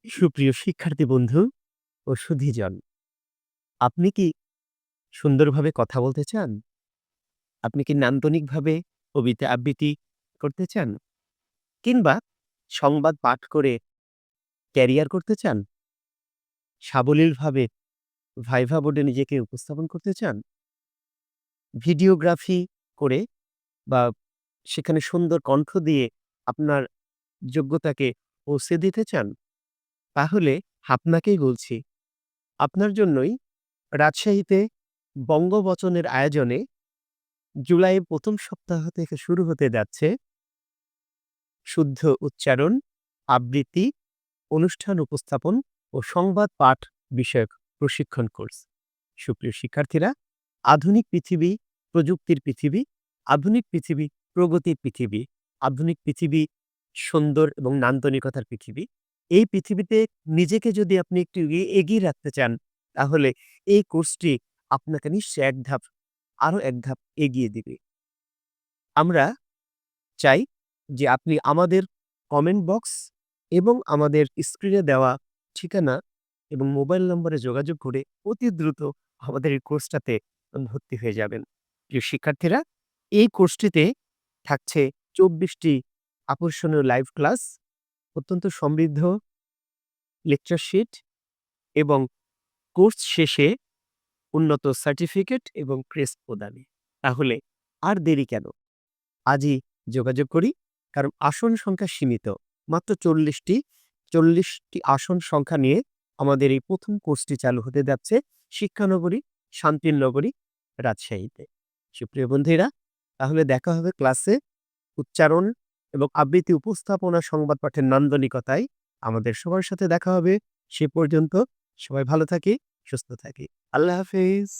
সুপ্রিয় শিক্ষার্থী বন্ধু ও সুধীজন, আপনি কি সুন্দরভাবে কথা বলতে চান? আপনি কি নান্দনিকভাবে কবিতা আবৃত্তি করতে চান? কিংবা সংবাদ পাঠ করে ক্যারিয়ার করতে চান? সাবলীলভাবে ভাইভা বোর্ডে নিজেকে উপস্থাপন করতে চান? ভিডিওগ্রাফি করে বা সেখানে সুন্দর কণ্ঠ দিয়ে আপনার যোগ্যতাকে পৌঁছে দিতে চান? তাহলে আপনাকেই বলছি, আপনার জন্যই রাজশাহীতে বঙ্গবচনের আয়োজনে জুলাইয়ের ১ম সপ্তাহ থেকে শুরু হতে যাচ্ছে শুদ্ধ উচ্চারণ, আবৃত্তি, অনুষ্ঠান উপস্থাপন ও সংবাদ পাঠ বিষয়ক প্রশিক্ষণ কোর্স। সুপ্রিয় শিক্ষার্থীরা, আধুনিক পৃথিবী, প্রযুক্তির পৃথিবী, আধুনিক পৃথিবী, প্রগতির পৃথিবী, আধুনিক পৃথিবী, সুন্দর এবং নান্দনিকতার পৃথিবী। এই পৃথিবীতে নিজেকে যদি আপনি একটু এগিয়ে রাখতে চান, তাহলে এই কোর্সটি আপনাকে নিশ্চয়ই আরো এক ধাপ এগিয়ে দিবে। আমরা চাই যে আপনি আমাদের কমেন্ট বক্স এবং আমাদের স্ক্রিনে দেওয়া ঠিকানা এবং মোবাইল নম্বরে যোগাযোগ করে অতি দ্রুত আমাদের এই কোর্সটাতে ভর্তি হয়ে যাবেন। প্রিয় শিক্ষার্থীরা, এই কোর্সটিতে থাকছে ২৪টি আকর্ষণীয় লাইভ ক্লাস, অত্যন্ত সমৃদ্ধ লেকচার শিট এবং কোর্স শেষে উন্নত সার্টিফিকেট এবং ক্রেস্ট প্রদানে। তাহলে আর দেরি কেন? আজই যোগাযোগ করি। কারণ আসন সংখ্যা সীমিত। মাত্র ৪০টি আসন সংখ্যা নিয়ে আমাদের এই ১ম কোর্সটি চালু হতে যাচ্ছে শিক্ষানগরী, শান্তির নগরী, রাজশাহীতে। সুপ্রিয় বন্ধুরা, তাহলে দেখা হবে ক্লাসে। উচ্চারণ এবং আবৃত্তি উপস্থাপনা সংবাদ পাঠের নান্দনিকতায় আমাদের সবার সাথে দেখা হবে। সে পর্যন্ত সবাই ভালো থাকি, সুস্থ থাকি। আল্লাহ হাফেজ।